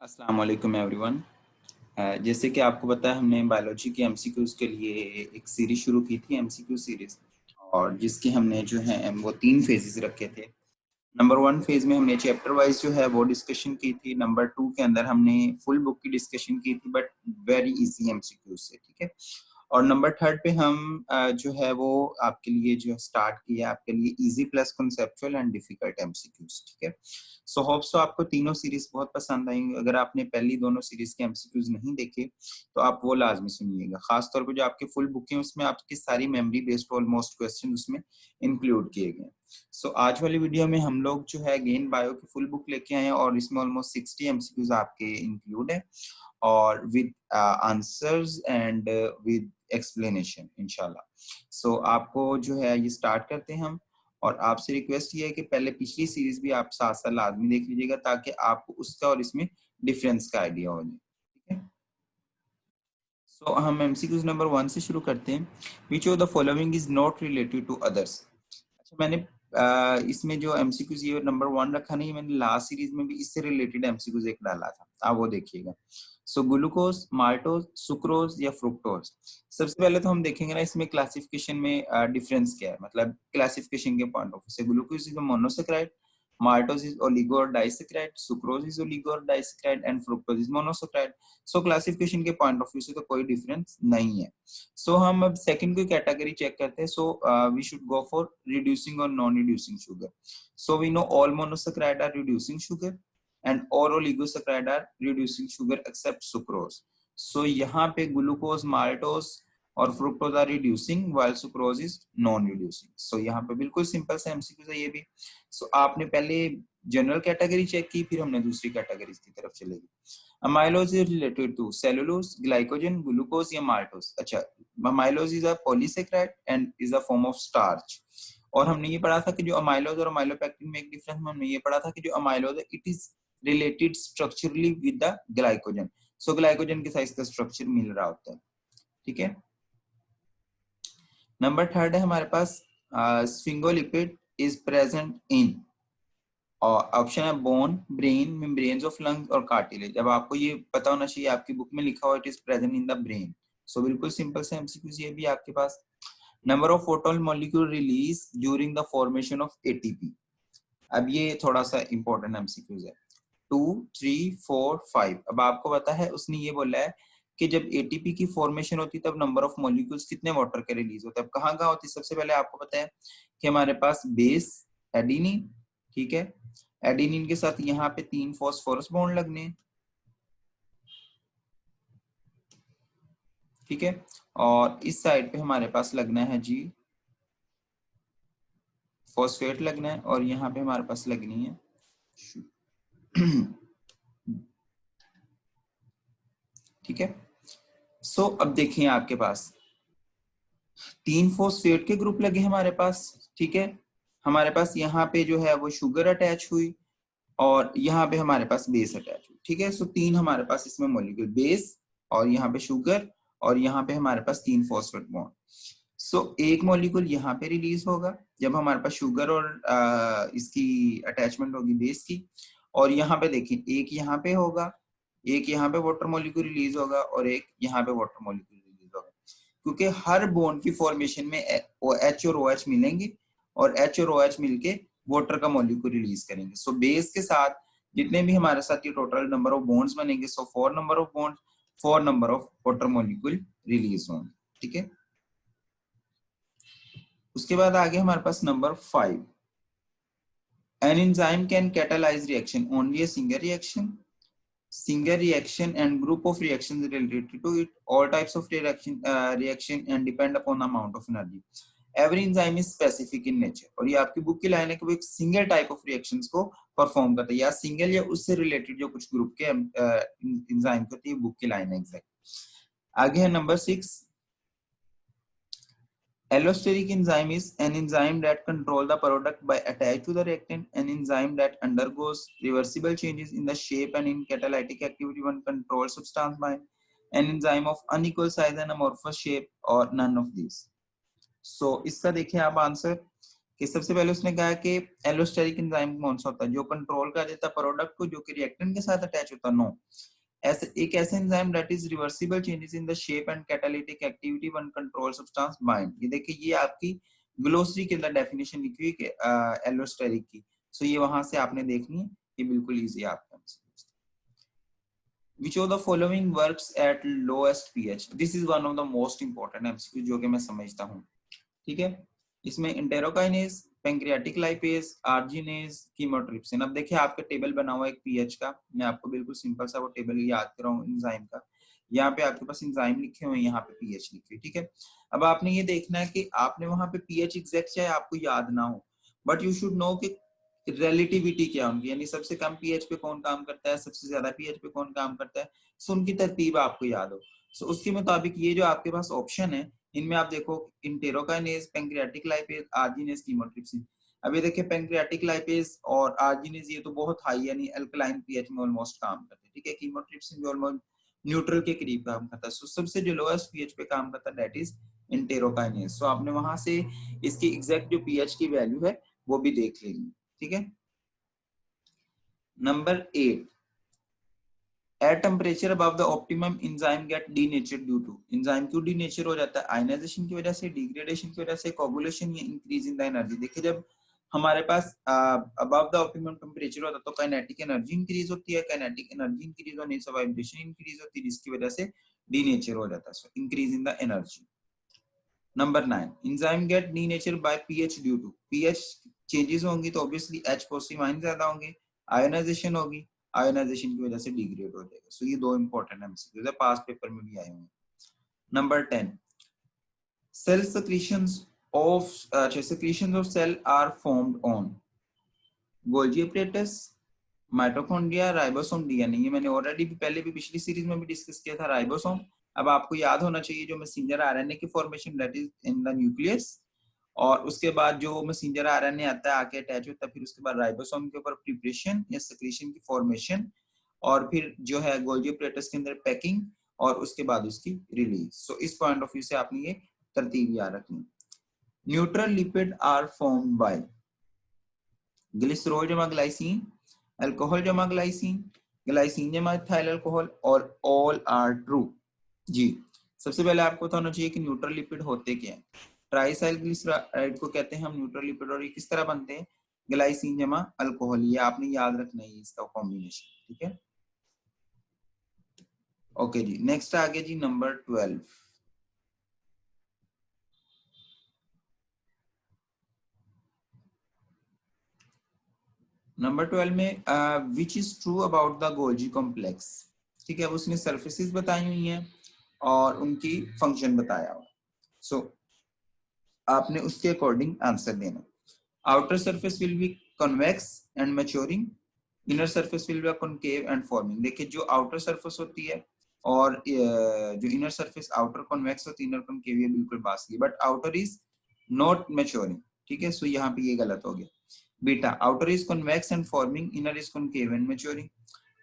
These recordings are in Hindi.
अस्सलाम वालेकुम एवरीवन। जैसे कि आपको पता है हमने बायोलॉजी के एमसीक्यूज़ के लिए एक सीरीज़ शुरू की थी एमसीक्यू सीरीज़ और जिसके हमने जो है वो 3 फेजेस रखे थे। नंबर 1 फेज में हमने चैप्टर वाइज़ जो है वो डिस्कशन की थी। नंबर 2 के अंदर हमने फुल बुक की डिस्कशन की थी बट वेरी ईज़ी एमसीक्यूज़ से, ठीक है? और नंबर 3 पे हम जो है वो आपके लिए जो स्टार्ट किया आपके लिए easy plus conceptual and difficult MCQs, ठीक है? सो होप सो आपको तीनों सीरीज़ बहुत पसंद आएँगी। अगर आपने पहली दोनों सीरीज़ के एमसीक्यूज़ नहीं देखे, तो आप वो लाज़मी सुनिएगा। ख़ास तौर पे जो आपकी फुल बुक है उसमें आपकी सारी मेमोरी बेस्ड ऑलमोस्ट क्वेश्चन उसमें इंक्लूड किए गए हैं। सो आज वाली वीडियो में हम लोग जो है अगेन बायो की फुल बुक लेके आए हैं और इसमें ऑलमोस्ट 60 एमसीक्यूज़ आपके इंक्लूड है और with answers and with explanation इंशाल्लाह। सो आपको जो है ये स्टार्ट करते हैं हम और आपसे रिक्वेस्ट ये है कि पहले पिछली सीरीज भी आप साथ-साथ लाज़मी देख लीजिएगा ताकि आपको उसका और इसमें डिफरेंस का आइडिया हो जाए, ठीक है? सो हम एमसीक्यूज़ नंबर 1 से शुरू करते हैं। Which of the following is not related to others? अच्छा मैंने इसमें जो एमसीक्यूज़ ये नंबर 1 रखा नहीं, मैंने लास्ट सीरीज में भी इससे रिलेटेड एमसीक्यूज़ एक डाला था। आप वो देखिएगा। सो ग्लूकोज, माल्टोज, सुक्रोज या फ्रुक्टोज? सबसे पहले तो हम देखेंगे ना इसमें क्लासिफिकेशन में डिफरेंस क्या है, मतलब क्लासिफिकेशन के पॉइंट ऑफ व्यू से glucose is a monosaccharide, maltose is oligo or disaccharide, sucrose is oligo or disaccharide and fructose is monosaccharide. So classification के पॉइंट ऑफ व्यू से तो कोई डिफरेंस नहीं है। सो हम अब सेकंड की कैटेगरी चेक करते हैं। So we should go for reducing और non reducing sugar. So we know all monosaccharide are reducing sugar and all oligosaccharide are reducing sugar except sucrose. So यहाँ पे ग्लूकोज, माल्टोज और fructose are reducing while sucrose is non reducing. So यहाँ पे बिल्कुल सिंपल सा एमसीक्यू है ये भी। सो आपने पहले जनरल कैटेगरी चेक की, फिर हमने दूसरी कैटेगरीज की तरफ चलेगी। Amylose is related to cellulose, glycogen, glucose या माल्टोज? अच्छा, amylose is a polysaccharide and is a form of starch. और हमने ये पढ़ा था कि जो अमाइलोज और अमाइलोपेक्टिन में एक डिफरेंस हमने ये पढ़ा था कि जो अमाइलोज है it is related structurally with the glycogen. So glycogen के साथ इसका स्ट्रक्चर मिल रहा होता है, ठीक है? नंबर 3 है हमारे पास स्फिंगोलिपिड इज प्रेजेंट इन, और ऑप्शन है bone, brain, membranes of lungs और कार्टिलेज। अब आपको ये पता होना चाहिए, आपकी बुक में लिखा हुआ it is present in the brain. So बिल्कुल सिंपल से एमसीक्यूज ये भी आपके पास। Number of photon molecule release during the formation of ATP. अब ये थोड़ा सा इंपॉर्टेंट एमसीक्यूज है। 2, 3, 4, 5। अब आपको पता है उसने ये बोला है कि जब एटीपी की फॉर्मेशन होती है तब नंबर ऑफ मॉलिक्यूल्स कितने वाटर के रिलीज होते हैं। अब कहाँ कहाँ होती है? सबसे पहले आपको पता है कि हमारे पास बेस एडिनिन, ठीक है? एडिनिन के साथ यहाँ पे 3 फॉस्फोरस बॉन्ड लगने हैं, ठीक है? और इस साइड पे हमारे पास लगना है जी फॉस्फेट लगना है, और यहाँ पे हमारे पास लगनी है ठीक है? सो अब देखिए आपके पास 3 फॉस्फेट के ग्रुप लगे हमारे पास, ठीक है? हमारे पास यहाँ पे जो है वो शुगर अटैच हुई और यहाँ पे हमारे पास बेस अटैच हुई, ठीक है? सो 3 हमारे पास इसमें मॉलिक्यूल, बेस और यहाँ पे शुगर और यहाँ पे हमारे पास 3 फॉस्फेट बॉन्ड। सो एक मॉलिक्यूल यहाँ पे रिलीज होगा जब हमारे पास शुगर और इसकी अटैचमेंट होगी बेस की, और यहाँ पे देखिए एक यहाँ पे होगा, एक यहाँ पे वाटर मॉलिक्यूल रिलीज होगा और एक यहाँ पे वाटर मॉलिक्यूल रिलीज होगा, क्योंकि हर बॉन्ड की फॉर्मेशन में एच और ओ एच मिलेंगे और एच और ओ एच मिलके वाटर का मॉलिक्यूल रिलीज करेंगे। सो बेस के साथ जितने भी हमारे साथ ये टोटल नंबर ऑफ बॉन्ड्स बनेंगे, सो 4 number of bond, 4 number of water molecule release होंगे, ठीक है? उसके बाद आगे हमारे पास number 5, an enzyme can catalyze reaction only a single reaction and group of reactions related to it, all types of reaction and depend upon the amount of energy. Every enzyme is specific in nature। और ये आपकी बुक की लाइन है कि वो एक सिंगल टाइप ऑफ रिएक्शंस को परफॉर्म करता है, या सिंगल या उससे रिलेटेड जो कुछ ग्रुप के एंजाइम होती है, बुक की लाइन है एग्जैक्ट। आगे है number 6, allosteric enzyme is an enzyme that control the product by attached to the reactant, an enzyme that undergoes reversible changes in the shape and in catalytic activity when controlled substance bind, an enzyme of unequal size and amorphous shape, or none of these। So इसका देखिए आप आंसर कि सबसे पहले उसने कहा कि एलोस्टेरिक एंजाइम कौन सा होता है, जो कंट्रोल कर देता है प्रोडक्ट को जो कि रिएक्टेंट के साथ अटैच होता है। नो, ऐसे एक ऐसा enzyme that is reversible changes in the shape and catalytic activity when control substance bind. ये देखिए, ये आपकी ग्लोसरी के अंदर डेफिनेशन लिखी हुई है एलोस्टेरिक की, सो ये वहां से आपने देखनी है, ये बिल्कुल इजी है आपका। Which of the following works at lowest pH? This is one of the most important MCQ जो कि मैं समझता हूँ, ठीक है। इसमें enterokinase, pancreatic lipase, arginase, chymotrypsin. अब देखिए आपका टेबल बना हुआ है एक पीएच का, मैं आपको बिल्कुल सिंपल सा वो टेबल याद कराऊं एंजाइम का। यहाँ पे आपके पास एंजाइम लिखे हुए हैं, यहाँ पे पीएच लिखे हुए, ठीक है। अब आपने ये देखना है कि आपने वहां पे पीएच एग्जैक्ट चाहे आपको याद ना हो, बट यू शुड नो कि रिलेटिविटी क्या उनकी, यानी सबसे कम पीएच पे कौन काम करता है, सबसे ज्यादा पीएच पे कौन काम करता है, सो उनकी तरतीब आपको याद हो। सो उसके मुताबिक ये जो आपके पास ऑप्शन है, इनमें आप देखो enterokinase, pancreatic lipase, arginase, chymotrypsin. अभी देखिए पैंक्रियाटिक लाइपेज और आर्जिनेज ये तो बहुत हाई यानी अल्कलाइन पीएच में ऑलमोस्ट काम करते हैं, ठीक है। कीमोट्रिप्सिन जो ऑलमोस्ट न्यूट्रल के करीब काम करता है। सो सबसे जो लोएस्ट पीएच पे काम करता है दैट इज इंटेरोकाइनेज। सो आपने वहां से इसकी एग्जैक्ट जो पीएच की वैल्यू है वो भी देख लेंगे, ठीक है। Number 8, at temperature above the optimum enzyme get denatured due to. Enzyme क्यों डीनेचर हो जाता है? आयनाइजेशन की वजह से, डिग्रेडेशन की वजह से, कोगुलेशन या इंक्रीज इन द एनर्जी। देखिए जब हमारे पास अबव द ऑप्टिमम टेम्परेचर होता है तो काइनेटिक एनर्जी इंक्रीज होती है, काइनेटिक एनर्जी इंक्रीज होने से वाइब्रेशन इंक्रीज होती है, जिसकी वजह से डीनेचर हो जाता है। So increase in the energy. Number 9, enzyme get denature by pH due to. PH changes होंगी तो ऑब्वियसली H पॉजिटिव आयन ज्यादा होंगे, आयोनाइजेशन होगी, आयोनाइजेशन की वजह से डिग्रेड हो जाएगा। सो ये दो इंपॉर्टेंट एमसीक्यूज है, पास्ट पेपर में भी आए हुए हैं। Number 10, cell secretions of secretions of cell are formed on Golgi apparatus, mitochondria, ribosome, DNA. ये मैंने ऑलरेडी भी पहले भी पिछली सीरीज में भी डिस्कस किया था, राइबोसोम। अब आपको याद होना चाहिए जो मैसेंजर आरएनए की formation that is in the nucleus, और उसके बाद जो मैसेंजर आरएनए आता है आके अटैच होता है, फिर उसके बाद राइबोसोम के ऊपर प्रिपरेशन या सेक्रेशन की फॉर्मेशन, और फिर जो है गोल्जी apparatus के अंदर पैकिंग, और उसके बाद उसकी रिलीज। सो इस पॉइंट ऑफ व्यू से आपने ये तरतीब याद रखनी। Neutral lipid are formed by glycerol जमा ग्लाइसिन, अल्कोहल जमा ग्लाइसिन, ग्लाइसिन जमा इथाइल अल्कोहल, और ऑल आर ट्रू। जी, सबसे पहले आपको तो होना चाहिए कि न्यूट्रल लिपिड होते क्या हैं। ट्राइसाइल ग्लिसराइड को कहते हैं हम न्यूट्रल लिपिड, और ये किस तरह बनते हैं? ग्लाइसिन जमा अल्कोहल, ये आपने याद रखना है इसका कॉम्बिनेशन, ठीक है। ओके जी, नेक्स्ट आ गया जी नंबर 12। नंबर 12 में which is true about the Golgi complex, ठीक है। उसने सर्फेसिस बताई हुई हैं और उनकी फंक्शन बताया हुआ। सो आपने उसके अकॉर्डिंग आंसर देना। Outer surface will be convex and maturing, inner surface will be concave and forming. देखिए जो आउटर सरफेस होती है और जो इनर सरफेस, आउटर कन्वेक्स होती है, इनर कॉनकेव, ये बिल्कुल बात की, but outer is not maturing, ठीक है। सो यहाँ पे ये गलत हो गया। Beta, outer is convex and forming, inner is concave and maturing.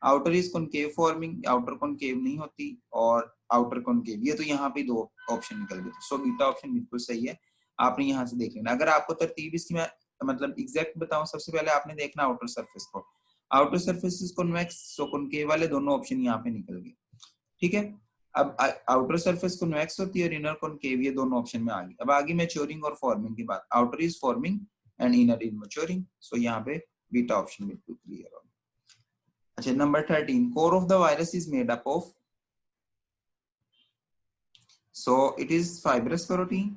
Outer is concave forming, outer concave नहीं होती, और आउटर कॉनकेव, ये तो यहाँ पे दो ऑप्शन निकल गए। सो बीटा ऑप्शन बिल्कुल सही है, आपने यहाँ से देख लेना। अगर आपको तरतीब इसकी मैं मतलब एग्जैक्ट बताऊं, सबसे पहले आपने देखना आउटर सरफेस को, outer surface is convex, so concave वाले दोनों ऑप्शन यहाँ पे निकल गए, ठीक है। अब आउटर सरफेस कॉन्वेक्स होती है और इनर कॉनकेव, ये दोनों ऑप्शन में आ गई। अब आगे मैच्योरिंग और फॉर्मिंग की बात, outer is forming and inner is maturing, so यहाँ पे बीटा ऑप्शन बिल्कुल क्लियर हो। अच्छा, number 13, core of the virus is made up of, so it is fibrous protein,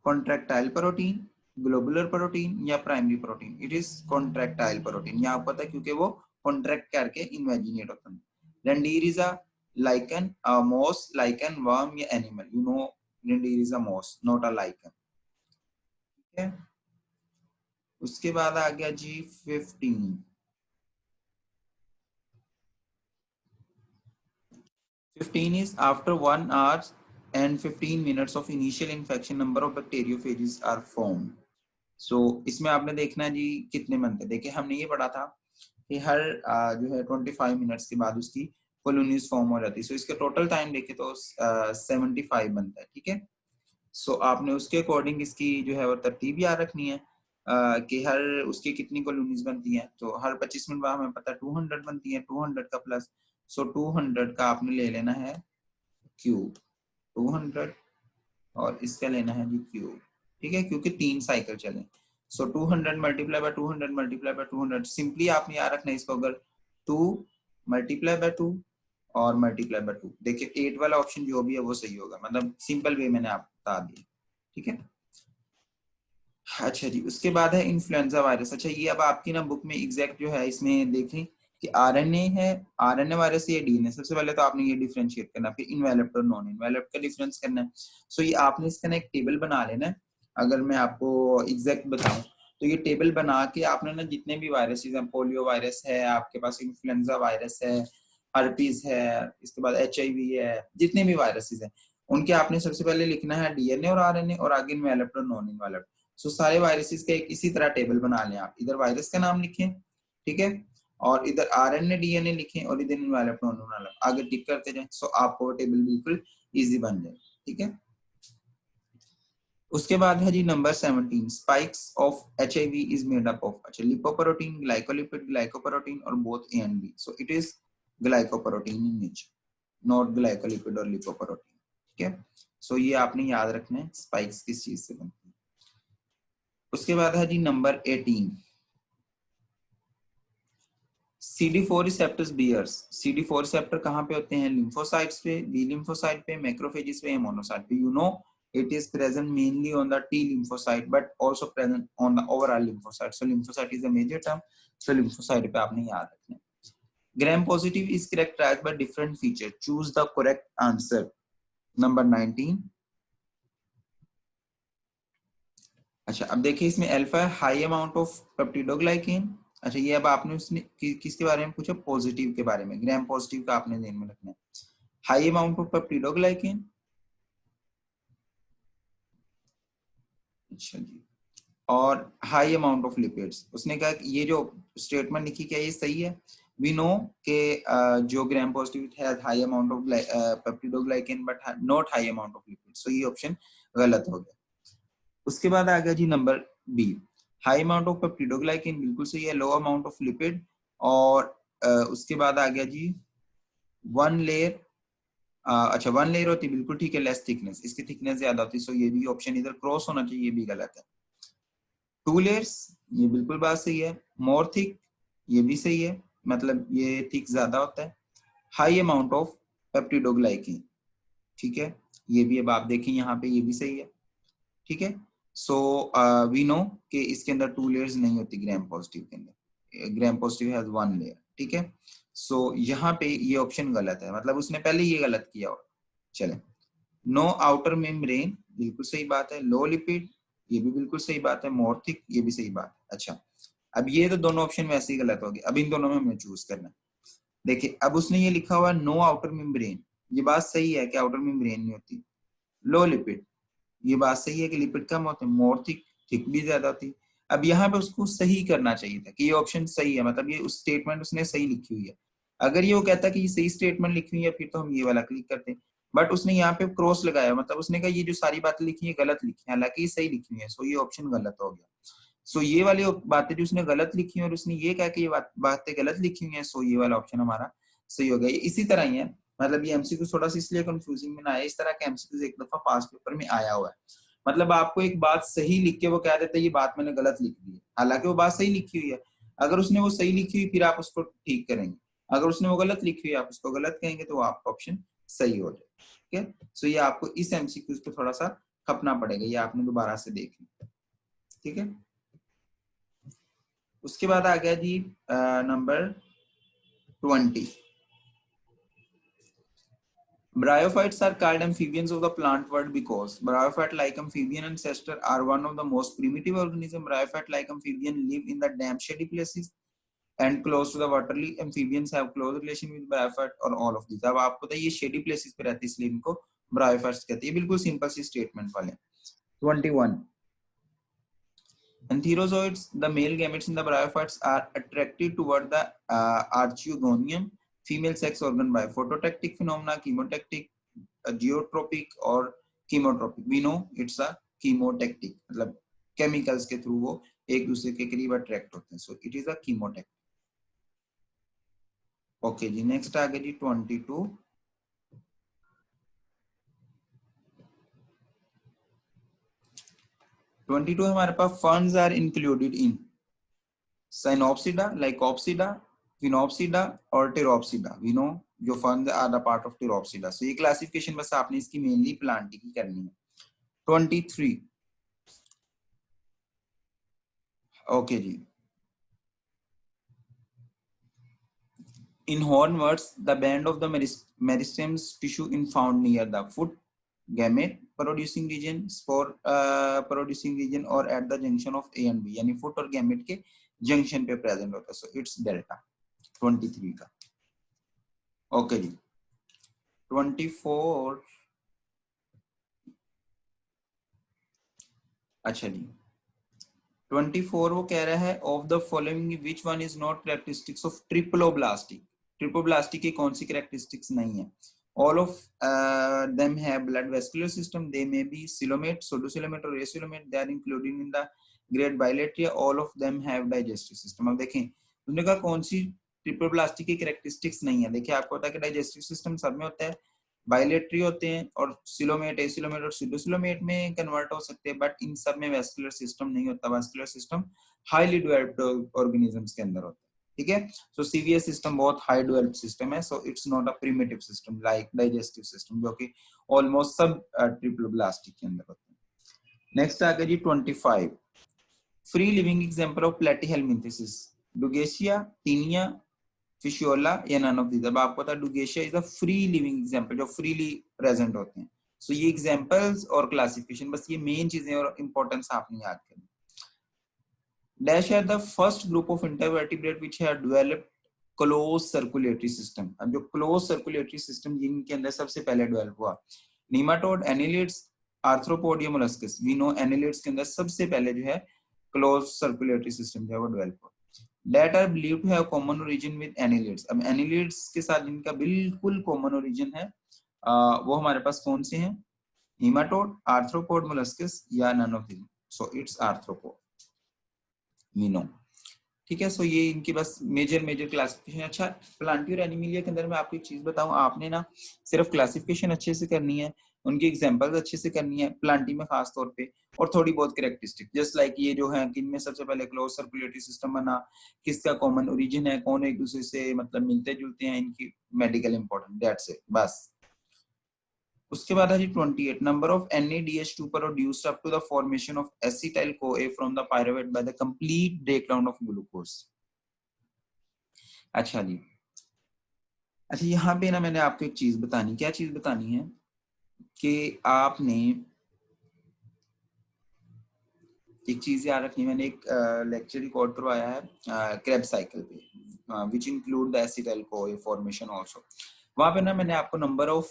contractile protein, globular protein, या primary protein. It is contractile protein, यहाँ पता है क्योंकि वो कॉन्ट्रैक्ट करके इन्वेजिनेट होता है। Reindeer is a lichen, a moss, lichen, worm या animal, you know reindeer is a moss, not a lichen, ठीक है। उसके बाद आ गया जी 15। 15 is after 1 hour and 15 minutes of initial infection, number of bacteriophages are formed. So इसमें आपने देखना जी कितने बनते। देखिए हमने ये पढ़ा था कि हर जो है 25 मिनट्स के बाद उसकी कॉलोनीज फॉर्म हो जाती है। सो इसके टोटल टाइम देखे तो 75 बनता है, ठीक है। सो आपने उसके अकॉर्डिंग इसकी जो है वो तरतीब याद रखनी है। कि हर उसकी कितनी कॉलोनीज बनती हैं, तो हर 25 मिनट बाद हमें पता है 200 बनती है, 200 का प्लस, सो 200 का आपने ले लेना है क्यूब, 200 और इसका लेना है जी क्यूब, ठीक है, क्योंकि 3 साइकिल चले। सो 200 multiply by 200 multiply by 200, simply आपने याद रखना है इसको, अगर 2 मल्टीप्लाई बाय 2 और मल्टीप्लाई बाय 2, देखिए 8 वाला ऑप्शन जो भी है वो सही होगा, मतलब सिंपल वे मैंने आपको बता दिया, ठीक है। अच्छा जी, उसके बाद है इन्फ्लुएंजा वायरस। अच्छा, ये अब आपकी ना बुक में एग्जैक्ट जो है इसमें देखें कि आरएनए है, आरएनए वायरस या डीएनए। सबसे पहले तो आपने ये डिफरेंशिएट करना, फिर इनवेलप्ड और नॉन इनवेलप्ड का डिफरेंस करना है। सो ये आपने इसका ना एक टेबल बना लेना है। अगर मैं आपको एग्जैक्ट बताऊं तो ये टेबल बना के आपने ना जितने भी वायरसेस हैं, पोलियो वायरस है आपके पास, इन्फ्लुएंजा वायरस है, हर्पीज है, इसके बाद एचआईवी है, जितने भी वायरसेस हैं उनके आपने सबसे पहले लिखना है डीएनए और आरएनए, और आगे इनवेलप्ड और नॉन इनवेलप्ड। सो सारे वायरसेस का एक इसी तरह टेबल बना लें आप, इधर वायरस का नाम लिखें, ठीक है, और इधर आरएनए डीएनए लिखें, और इधर इनवेलप्ड नॉन इनवेलप्ड, आगे टिक करते जाएं। सो आपको टेबल बिल्कुल इजी बन जाए, ठीक है। उसके बाद है जी number 17, spikes of HIV is made up of, अच्छा, लिपोप्रोटीन, ग्लाइकोलिपिड, ग्लाइकोप्रोटीन और both A and B. So it is glycoprotein in nature, not glycolipid और लिपोप्रोटीन, ठीक है। सो ये आपने याद रखना है, स्पाइक्स किस चीज से बनती है। उसके बाद है जी number 18, CD4 receptors bears. CD4 receptor कहाँ पे होते हैं? लिम्फोसाइट्स पे, बी लिम्फोसाइट पे, मैक्रोफेजेस पे, मोनोसाइट पे। You know it is present mainly on the T lymphocyte but also present on the overall lymphocyte. So lymphocyte is a major term. So lymphocyte पे आपने याद रखना है। Gram positive is characterized by different features. Choose the correct answer. Number 19. अच्छा, अब देखिए इसमें अल्फा है, हाई अमाउंट ऑफ पेप्टिडोग्लाइकेन। अच्छा, ये अब आपने उसने किसके बारे में पूछा? पॉजिटिव के बारे में, ग्राम पॉजिटिव का आपने ध्यान में रखना है। हाई अमाउंट ऑफ पेप्टिडोग्लाइकेन, अच्छा जी, और हाई अमाउंट ऑफ लिपिड्स। उसने कहा कि ये जो स्टेटमेंट लिखी क्या ये सही है? वी नो के जो ग्राम पॉजिटिव है high amount of peptidoglycan but not high amount of lipids, so ये ऑप्शन गलत हो गया। उसके बाद आ गया जी number B, high amount of peptidoglycan बिल्कुल सही है, लो अमाउंट ऑफ लिपिड। और उसके बाद आ गया जी वन लेयर, अच्छा वन लेयर होती बिल्कुल ठीक है, लेस थिकनेस, इसकी थिकनेस ज्यादा होती है, सो ये भी ऑप्शन इधर क्रॉस होना चाहिए, ये भी गलत है। टू लेयर्स, ये बिल्कुल बात सही है। मोर थिक, ये भी सही है, मतलब ये थिक ज्यादा होता है। हाई अमाउंट ऑफ पेप्टिडोग्लाइकेन, ठीक है, ये भी अब आप देखें यहाँ पे, ये भी सही है, ठीक है। सो वी नो कि इसके अंदर टू लेयर्स नहीं होती ग्राम पॉजिटिव के अंदर, gram positive has one layer, ठीक है। सो यहाँ पे ये ऑप्शन गलत है, मतलब उसने पहले ये गलत किया। और चले, नो आउटर मेम्ब्रेन, बिल्कुल सही बात है। लो लिपिड, ये भी बिल्कुल सही बात है। मोर थिक, ये भी सही बात है। अच्छा, अब ये तो दोनों ऑप्शन वैसे ही गलत हो गए, अब इन दोनों में हमें चूज करना है। देखिए अब उसने ये लिखा हुआ नो आउटर मेम्ब्रेन, ये बात सही है कि आउटर मेम्ब्रेन नहीं होती। लो लिपिड, ये बात सही है कि लिपिड कम होते हैं। मोर थिक, थिक भी ज्यादा होती। अब यहाँ पे उसको सही करना चाहिए था कि ये ऑप्शन सही है, मतलब ये उस स्टेटमेंट उसने सही लिखी हुई है। अगर ये वो कहता कि ये सही स्टेटमेंट लिखी हुई है फिर तो हम ये वाला क्लिक करते, बट उसने यहाँ पे क्रॉस लगाया, मतलब उसने कहा ये जो सारी बातें लिखी है गलत लिखी है, हालांकि ये सही लिखी हुई है, सो ये ऑप्शन गलत हो गया। सो ये वाली बातें जो उसने गलत लिखी है और उसने ये कहा कि ये बातें गलत लिखी हुई है, सो ये वाला ऑप्शन हमारा सही हो गया। इसी तरह ही है, मतलब ये एमसीक्यू थोड़ा सा इसलिए कंफ्यूजिंग में ना आया, इस तरह के एमसीक्यू एक दफा पास पेपर में आया हुआ है। मतलब आपको एक बात सही लिख के वो कह देता है ये बात मैंने गलत लिख दी है, हालांकि वो बात सही लिखी हुई है। अगर उसने वो सही लिखी हुई फिर आप उसको ठीक करेंगे, अगर उसने वो गलत लिखी हुई आप उसको गलत कहेंगे तो आपका ऑप्शन सही हो जाए, ठीक है। सो ये आपको इस एमसीक्यूज पे थोड़ा सा खपना पड़ेगा, ये आपने दोबारा से देख लिया, ठीक है। उसके बाद आ गया जी number 20, Bryophytes are called amphibians of the plant world because bryophyte-like amphibian ancestors are one of the most primitive organisms. Bryophyte-like amphibians live in the damp, shady places and close to the water. Amphibians have close relation with bryophyte और all of these. अब आपको पता है ये shady places पे रहती है इसलिए इनको bryophytes कहते हैं। बिल्कुल सिंपल सी स्टेटमेंट वाले। 21, Antherozoids, the male gametes in the bryophytes are attracted toward the archegonium female sex organ by phototactic phenomena, chemotactic, geotropic और chemotropic. We know it's a chemotactic, मतलब chemicals के थ्रू वो एक दूसरे के करीब अट्रैक्ट होते हैं, so it is a chemotact. Okay जी, नेक्स्ट आ गया जी 22। 22 हमारे पास ferns are included in psilopsida, lycopsida, sphenopsida और टेरोप्सिडा। वी नो जो फंड are the part of pteropsida. So ये क्लासिफिकेशन बस आपने इसकी मेनली प्लांट की करनी है। 23 ओके जी, in hornworts the band of the meristem's tissue is found near the foot, gamete producing region, spore producing region और at the junction of A and B, यानी foot और gamete के junction पे present होता है। so it's delta 23 का। ओके जी 24। अच्छा जी 24 वो कह रहा है of the following which one is not characteristics of triploblastic. Triploblastic की कौन सी कैरेक्टरिस्टिक्स नहीं है? all of them have blood vascular system, they may be coelomate, pseudocoelomate और acoelomate, they are included in the grade bilateria, all of them have digestive system। अब देखें उन्होंने कहा कौन सी ट्रिप्लोब्लास्टिक की कैरेक्टरिस्टिक्स नहीं है। देखिए आपको पता है कि डाइजेस्टिव सिस्टम सब में होता है, बायलेटरी होते हैं और सिलोमेट, एसिलोमेट और सीडोसिलोमेट में कन्वर्ट हो सकते हैं, बट इन सब में वेस्कुलर सिस्टम नहीं होता। Vascular system highly developed organisms के अंदर होता है, ठीक है। सो सीवीएस सिस्टम बहुत हाई डेवलप्ड सिस्टम है, so it's not a primitive system like digestive system जो कि ऑलमोस्ट सब ट्रिप्लोब्लास्टिक के अंदर होते हैं। नेक्स्ट आ गया जी 25 free living example of Platyhelminthes, Dugesia, Taenia, Fasciola या नन ऑफ दीज। अब आपको पता है Dugesia is a free living example जो फ्रीली प्रेजेंट होते हैं। सो ये एग्जांपल्स और क्लासिफिकेशन बस ये मेन चीजें और इंपॉर्टेंस आपने याद करनी। Dash are the first group of invertebrate which have developed close circulatory system. अब जो क्लोज सर्कुलेटरी सिस्टम जिनके अंदर सबसे पहले डेवलप हुआ, नीमाटोड, एनिलिड्स, आर्थ्रोपोड या मोलस्कस। वी नो एनिलिड्स के अंदर सबसे पहले जो है क्लोज सर्कुलेटरी सिस्टम जो है वो डेवलप हुआ। That are believed to have common origin with annelids। अब annelids के साथ जिनका बिल्कुल कॉमन ओरिजिन है वो हमारे पास कौन से हैं? हीमाटोड, आर्थ्रोपोड, मोलस्कस या none of this. So it's arthropod we know, ठीक है। सो ये इनकी बस मेजर क्लासिफिकेशन। अच्छा प्लांटियो और एनिमिलिया के अंदर मैं आपको एक चीज बताऊं, आपने ना सिर्फ क्लासिफिकेशन अच्छे से करनी है, उनकी एग्जांपल्स अच्छे से करनी है, प्लांटी में खास तौर पे, और थोड़ी बहुत कैरेक्टरिस्टिक जस्ट लाइक ये जो है कि इनमें सबसे पहले क्लोज सर्कुलेटरी सिस्टम बना, किसका कॉमन ओरिजिन है, कौन एक दूसरे से मतलब मिलते जुलते हैं, इनकी मेडिकल इंपॉर्टेंट, दैट्स इट बस। उसके बाद है जी 28 number of NADH2 produced up to the formation of acetyl CoA from the pyruvate by the complete breakdown of glucose. अच्छा जी, अच्छा यहाँ पे ना मैंने आपको एक चीज बतानी, क्या चीज बतानी है कि आपने एक चीज याद रखनी। मैंने एक लेक्चर रिकॉर्ड करवाया है क्रेब्स साइकिल पे which include the acetyl CoA formation also. वहां पे ना मैंने आपको नंबर ऑफ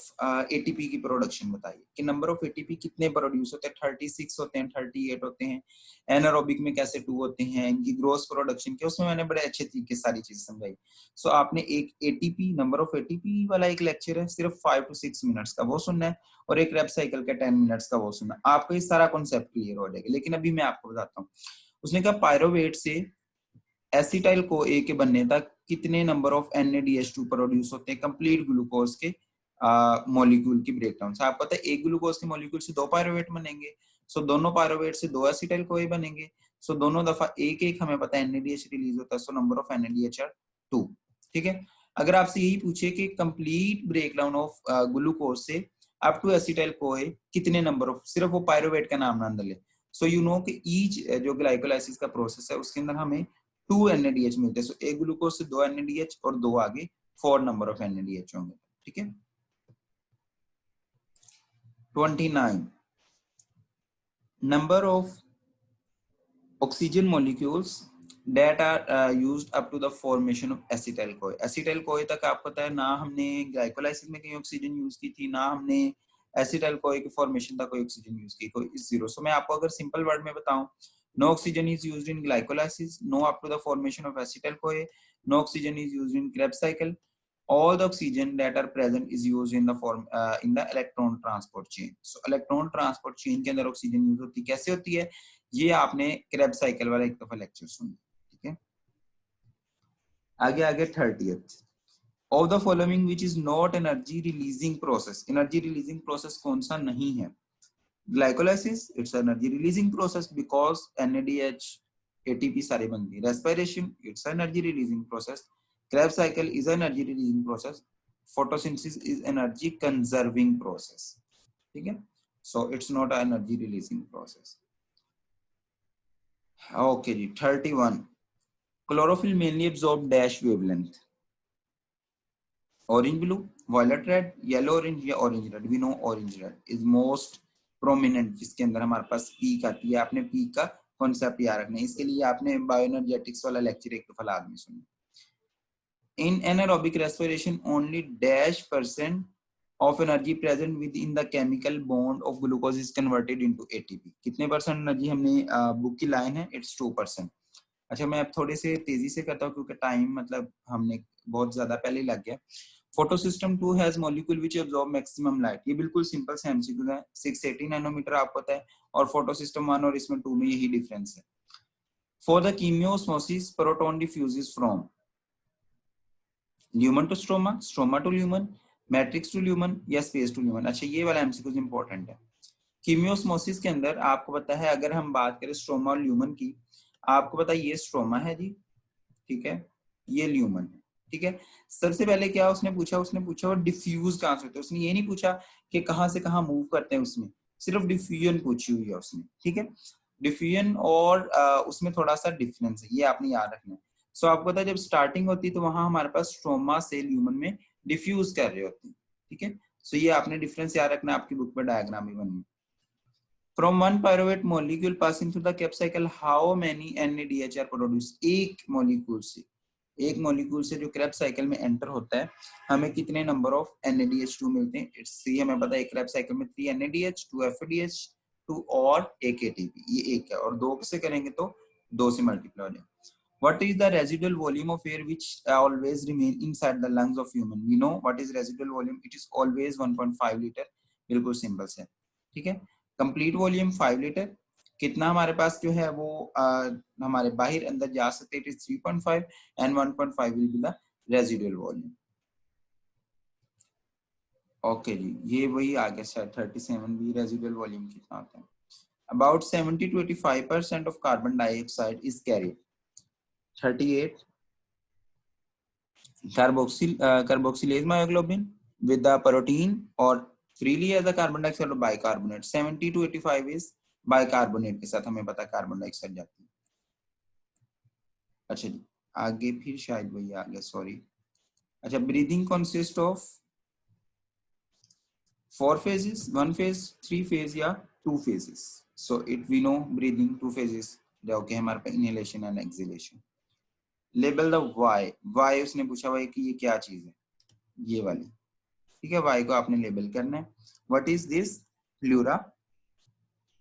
एटीपी की प्रोडक्शन बताई कि नंबर ऑफ एटीपी कितने प्रोड्यूस होते हैं, 36 होते हैं, 38 होते हैं, एनारोबिक में कैसे 2 होते हैं, इनकी ग्रोथ प्रोडक्शन के उसमें मैंने बड़े अच्छे तरीके सारी चीजें समझाई। सो आपने एक एटीपी नंबर ऑफ एटीपी वाला एक लेक्चर है सिर्फ 5 to 6 मिनट्स का, वो सुनना है, और एक क्रेब्स साइकिल का 10 मिनट्स का वो सुनना, आपको ये सारा कॉन्सेप्ट क्लियर हो जाएगा। लेकिन अभी मैं आपको बताता हूँ, उसने कहा पायरोवेट से एसिटाइल CoA के बनने तक कितने नंबर ऑफ NADH2 प्रोड्यूस होते हैं कंप्लीट ग्लूकोज के मॉलिक्यूल की ब्रेकडाउन से। आपको पता है एक ग्लूकोज के मॉलिक्यूल से 2 पायरोवेट बनेंगे, सो दोनों पायरोवेट से 2 एसिटाइल CoA बनेंगे, सो दोनों दफा एक एक हमें पता है NADH रिलीज होता है, so number of NADH are 2, ठीक है। अगर आपसे यही पूछे कि कंप्लीट ब्रेकडाउन ऑफ ग्लूकोज से अप टू एसिटाइल CoA कितने नंबर ऑफ, सिर्फ वो पायरोवेट का नाम ना अंदर ले, सो यू नो कि ईच जो ग्लाइकोलाइसिस का प्रोसेस है उसके अंदर हमें 2 NADH मिलते हैं। सो एक ग्लूकोज से 2 NADH और 2 आगे 4 नंबर ऑफ NADH होंगे, ठीक है। 29 number of oxygen molecules that are used up to the formation of acetyl CoA। acetyl CoA तक आपको पता है ना, हमने ग्लाइकोलाइसिस में कहीं ऑक्सीजन यूज की थी, ना हमने एसिटाइल CoA के फॉर्मेशन तक कोई ऑक्सीजन यूज की, कोई इस जीरो। सो मैं आपको अगर सिंपल वर्ड में बताऊं, no oxygen is used in glycolysis, no up to the formation of acetyl CoA, no oxygen is used in Krebs cycle, all the oxygen that are present is used in the form in the electron transport chain। so electron transport chain के अंदर ऑक्सीजन यूज होती है, कैसे होती है ये आपने क्रेब्स साइकिल वाला एक दफा लेक्चर सुना, ठीक है। आगे आगे 30th, of the following which is not energy releasing process. Energy releasing process कौन सा नहीं है? Glycolysis, it's energy releasing process because NADH ATP सारे बनती है। Respiration, it's energy releasing process. Krebs cycle is an energy releasing process. Photosynthesis is energy conserving process, ठीक है। So it's not an energy releasing process. Okay ji, 31, chlorophyll mainly absorb dash wavelength, orange blue, violet red, yellow orange या orange red। We know orange red is most prominent, जिसके अंदर हमारे पास पीक आती है। आपने पीक का कॉन्सेप्ट याद रखना है, इसके लिए आपने बायोएनर्जेटिक्स वाला लेक्चर एक दफा लाजमी सुनना। In anaerobic respiration, only -% of energy present within the chemical bond of glucose is converted into ATP। कितने परसेंट एनर्जी हमने बुक की लाइन है? इट्स 2%। अच्छा, मैं अब थोड़े से तेजी से करता हूँ क्योंकि टाइम मतलब हमने बहुत ज्यादा पहले ही लग गया। Photosystem 2 has molecule which absorb maximum light. ये बिल्कुल सिंपल से एमसीक्यू है। 680 नैनोमीटर आपको पता है, और फोटोसिस्टम 1 और इसमें 2 में यही डिफरेंस है। For the chemiosmosis, proton diffuses from lumen to stroma, stroma to lumen, matrix to lumen या स्पेस टू ल्यूमन। अच्छा, ये वाला एमसीक्यू इंपॉर्टेंट है। कीमियोस्मोसिस के अंदर आपको पता है, अगर हम बात करें स्ट्रोमा और ल्यूमन की, आपको पता है ये स्ट्रोमा है जी, ठीक है, ये ल्यूमन है, ठीक है। सबसे पहले क्या उसने पूछा वो डिफ्यूज कहां से होते हैं। उसने ये नहीं पूछा कि कहां से कहां मूव करते हैं, उसमें सिर्फ डिफ्यूजन पूछी हुई है उसने, ठीक है। डिफ्यूजन और उसमें थोड़ा सा डिफरेंस है, ये आपने याद रखना है। सो आपको पता है जब स्टार्टिंग होती है तो वहां हमारे पास स्ट्रोमा से ल्यूमन में डिफ्यूज कर रहे होते हैं, ठीक है। सो ये आपने डिफरेंस याद रखना है, आपकी बुक में डायग्राम भी बनी। From one pyruvate molecule passing through the Krebs cycle, how many NADH are produced? एक मॉलिक्यूल से जो क्रेब्स साइकिल में एंटर होता है, हमें कितने नंबर ऑफ NADH2 मिलते हैं? इट्स 3। हमें पता है क्रेब्स साइकिल में 3 NADH, 2 FADH, 2 और 1 ATP। ये एक है, और 2 से करेंगे तो 2 से मल्टीप्लाई हो जाए। What is the residual volume of air which always remain inside the lungs of human? We know what is residual volume. It is always 1.5 litre. बिल्कुल सिंपल से, ठीक है। Complete volume 5 litre. कितना हमारे पास जो है वो हमारे बाहर अंदर जा सकते हैं, 3.5 and 1.5 will be the residual volume. Okay जी, ये वही आ गया सर। 37 भी रेजिडुअल वॉल्यूम कितना होता है? About 70 to 85% of carbon dioxide is carried. 38 carboxylase myoglobin with the protein or freely as a carbon dioxide or bicarbonate। 70 to 85 is bicarbonate के साथ, हमें पता कार्बन डाइऑक्साइड जाती है। अच्छा जी, आगे फिर शायद वही आ गया, सॉरी। अच्छा, breathing consist of 4 phases, 1 phase, 3 phase या 2 phases। so it we know breathing 2 phases जो कि हमारे पास inhalation and exhalation। Label the Y उसने पूछा हुआ है कि ये क्या चीज है, ये वाली, ठीक है। वाई को आपने लेबल करना है। What is this? प्लूरा।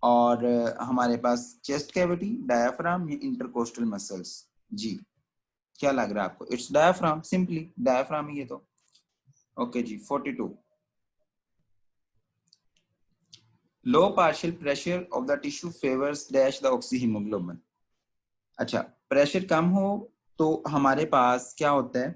और हमारे पास चेस्ट कैविटी, डायाफ्राम या इंटरकोस्टल मसल्स। जी, क्या लग रहा है आपको? इट्स डायाफ्राम, सिंपली डायाफ्राम ही है तो। ओके जी, 42, low partial pressure of the tissue favours dash the oxyhaemoglobin. अच्छा, प्रेशर कम हो तो हमारे पास क्या होता है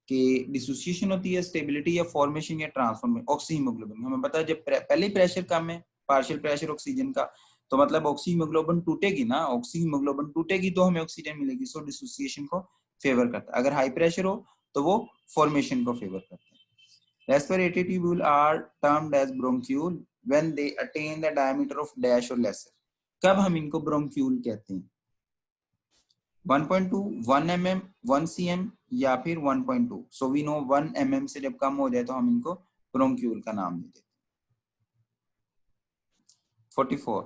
कि डिसोसिएशन होती है, स्टेबिलिटी या फॉर्मेशन या ट्रांसफॉर्मेशन। ऑक्सीहीमोग्लोबिन हमें पता है जब पहले प्रेशर कम है, पार्शियल प्रेशर ऑक्सीजन का, तो मतलब ऑक्सीहीमोग्लोबिन टूटेगी ना, ऑक्सीहीमोग्लोबिन टूटेगी तो हमें ऑक्सीजन मिलेगी। सो डिसोसिएशन को फेवर करता है। अगर हाई प्रेशर हो तो वो फॉर्मेशन को फेवर करता है। Respiratory tubule are termed as bronchiole when they attain the diameter of dash और लेसर। कब हम इनको ब्रोंक्यूल कहते हैं? 1.2, 1 mm, 1 cm या फिर 1.2। सो वी नो 1 mm से जब कम हो जाए तो हम इनको ब्रोंक्यूल का नाम देते हैं। 44,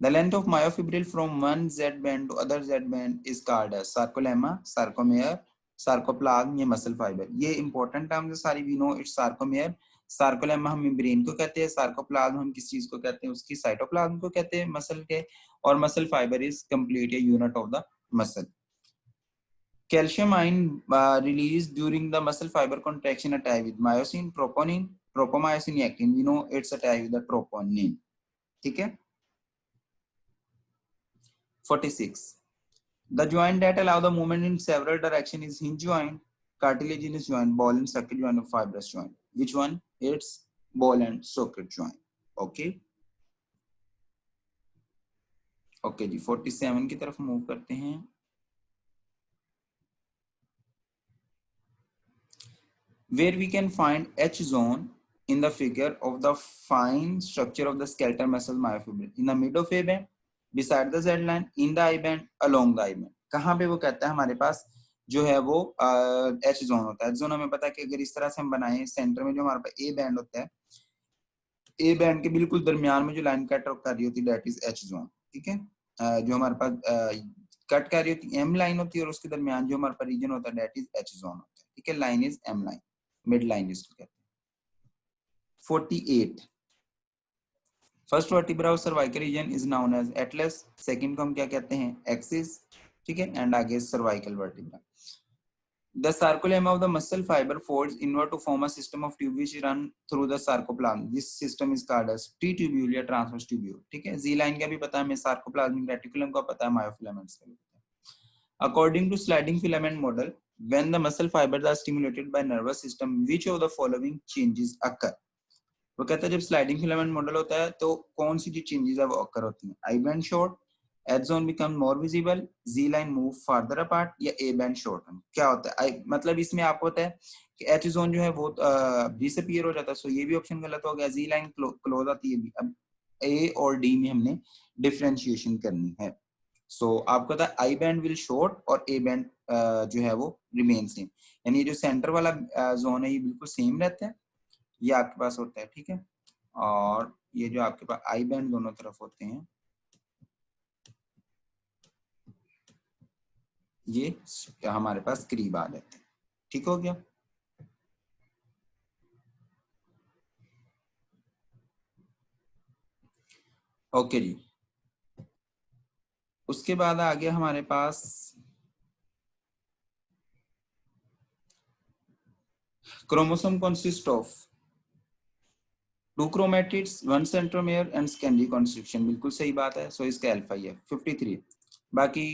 the length of myofibril from one Z band to other Z band is called as sarcolemma, sarcomere, sarcoplasm या muscle fiber। ये इंपॉर्टेंट टर्म्स है सारी। We know it's sarcomere. Sarcolemma हम ब्रेन को कहते हैं, सार्कोप्लाज्म हम किस चीज को कहते हैं? उसकी साइटोप्लाज्म को कहते हैं, मसल के। और मसल फाइबर इज कंप्लीट या unit of the muscle. Calcium ion released during the muscle fiber contraction attached with myosin, troponin, tropomyosin, actin। We know it's attached with the troponin, ठीक है। 46. The joint that allow the movement in several direction is hinge joint, cartilaginous joint, ball and socket joint, or fibrous joint. Which one? It's ball and socket joint. Okay. Okay जी, 47 की तरफ मूव करते हैं. Where we can find H zone in the figure of the fine structure of the skeletal muscle myofibril in the mid of A band, beside the Z line, in the I band, along the I band. कहाँ पे वो कहता है हमारे पास जो है वो H जोन होता है. H जोन हमें पता है कि अगर इस तरह से हम बनाएं, सेंटर में जो हमारे पास A बैंड होता है, A बैंड के बिल्कुल दरमियान में जो लाइन कट कर रही होती है, दैट इज H जोन. ठीक है. जो हमारे पास कट कर रही होती है M लाइन होती है, और उसके दरमियान जो हमारे पास रीजन होता है, दैट इज H जोन होता है. ठीक है. Line is M line, mid line जिसको कहते हैं. 48. First vertebra of cervical region is known as atlas. Second को हम क्या कहते हैं? एक्सिस. ठीक है. एंड आगे cervical vertebra. The sarcolemma of the muscle fiber folds inward to form a system of tube which run through the sarcoplasm. This system is called as T-tubule या transverse tubule. ठीक है. Z line का भी पता है हमें, sarcoplasmic reticulum का पता है, myofilaments का भी पता है. According to sliding filament model, when the muscle fibers are stimulated by nervous system, which of the following changes occur? वो कहता है जब स्लाइडिंग फिलामेंट मॉडल होता है तो कौन सी जो चेंजेस है वो अकर होती हैं? I band short, H zone become more visible, Z line move farther apart, या ए बैंड शॉर्टन. क्या होता है? मतलब इसमें आपको पता है कि एच जोन जो है वो डिसअपीयर हो जाता है. सो ये भी ऑप्शन गलत हो गया. जी लाइन क्लोज आती है. अब ए और डी में हमने डिफरेंशिएशन करनी है. सो आपको पता है आई बैंड विल शॉर्ट और ए बैंड जो है वो रिमेन सेम. यानी जो सेंटर वाला जोन है ये बिल्कुल सेम रहता है, ये आपके पास होता है. ठीक है. और ये जो आपके पास आई बैंड दोनों तरफ होते हैं, ये हमारे पास करीब आ जाते हैं. ठीक हो गया. ओके जी. उसके बाद आ गया हमारे पास chromosome consist of 2 chromatids, 1 centromere and secondary constriction. बिल्कुल सही बात है. सो इसका अल्फा ही है 53. बाकी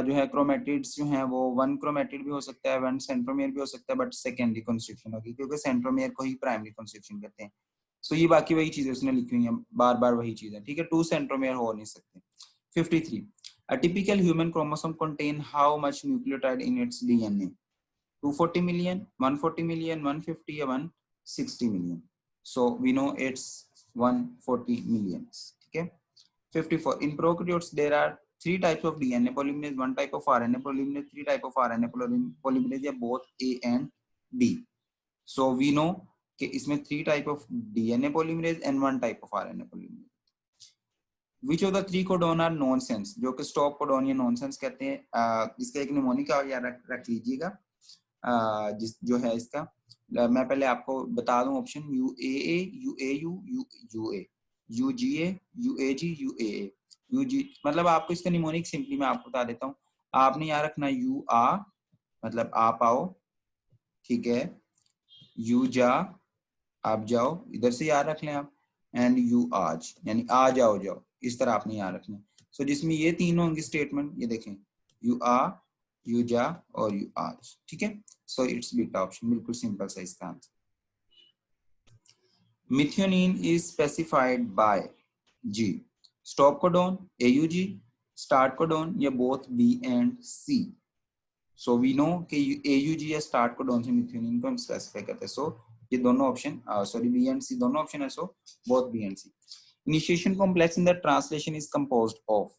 जो है क्रोमेटिड्स जो हैं वो 1 क्रोमेटिड भी हो सकता है, 1 सेंट्रोमेयर भी हो सकता है, बट सेकेंडरी कंस्ट्रक्शन होगी क्योंकि सेंट्रोमेयर को ही प्राइमरी कंस्ट्रक्शन कहते हैं. सो ये बाकी वही चीजें उसने लिखी हुई हैं, बार बार वही चीजें. ठीक है. 2 सेंट्रोमेयर हो नहीं सकते. 53. A typical human chromosome contain how much nucleotide in its DNA? 240 million, 140 million, 150 या 160 million. So we know it's 140 millions. ठीक है. 54. In prokaryotes there are 3 types of DNA polymerase, 1 type of RNA polymerase, 3 type of RNA polymerase या both A and B. So we know कि इसमें 3 type of DNA polymerase and 1 type of RNA polymerase. Which of the 3 codon are nonsense? जो कि stop codon या nonsense कहते हैं. इसका एक निमोनिक याद रख लीजिएगा. जिस जो है इसका मैं पहले आपको बता दूं option: UAA, UAU, UA, UGA, UAG, UAA, UG. मतलब आपको इसका निमोनिक सिंपली मैं आपको बता देता हूँ. आपने यहाँ रखना UA मतलब आप आओ. ठीक है. यू जा आप जाओ, इधर से याद रख लें आप. एंड यू आज यानी आ जाओ जाओ, इस तरह आपने याद रखना. सो जिसमें ये तीनों होंगे स्टेटमेंट, ये देखें यू आ, यू जा और यू आज. ठीक है. So it's beta option. बिल्कुल सिंपल सा इसका answer. Methionine is specified by जी stop codon, AUG, start codon या both B and C. So we know कि AUG या स्टार्ट कोडोन से मिथ्योनिन को हम स्पेसिफाई करते हैं. सो ये दोनों option sorry B and C दोनों ऑप्शन है. So both B and C. Initiation complex in the translation is composed of.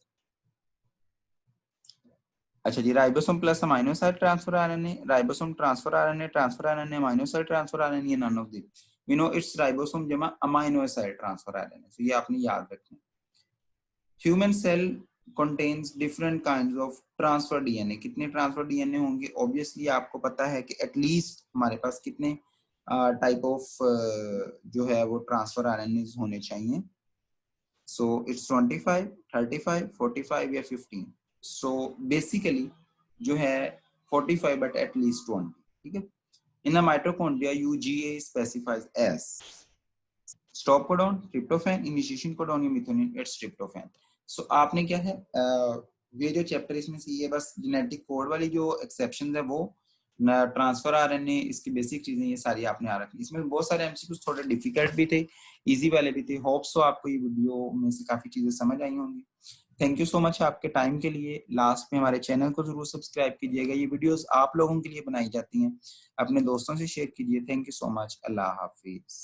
अच्छा जी, ribosome plus amino acid transfer RNA, ribosome transfer RNA, transfer RNA, amino acid transfer RNA, none of this. We know it's ribosome जमा amino acid transfer RNA. So ये आपने याद रखना. Human cell contains different kinds of transfer DNA. कितने ट्रांसफर DNA होंगे? ऑब्वियसली आपको पता है कि एटलीस्ट हमारे पास कितने टाइप ऑफ जो है वो ट्रांसफर RNA होने चाहिए. सो इट्स 25, 35, 45 या 15. सो बेसिकली जो है 45 बट एटलीस्ट 20. ठीक है. In the mitochondria UGA specifies as stop codon, tryptophan, initiation codon या मिथ्योनिन, इट्स ट्रिप्टोफैन. सो आपने क्या है ये जो चैप्टर इसमें से ये बस जेनेटिक कोड वाली जो एक्सेप्शन है वो ट्रांसफर आरएनए, इसकी बेसिक चीजें ये सारी आपने आ रखी। इसमें बहुत सारे एमसीक्यूज थोड़े डिफिकल्ट भी थे, इजी वाले भी थे। होप सो आपको ये वीडियो में से काफी चीजें समझ आई होंगी। थैंक यू सो मच आपके टाइम के लिए। लास्ट में हमारे चैनल को जरूर सब्सक्राइब कीजिएगा, ये वीडियोस आप लोगों के लिए बनाई जाती हैं, अपने दोस्तों से शेयर कीजिए। Thank you so much. Allah Hafiz.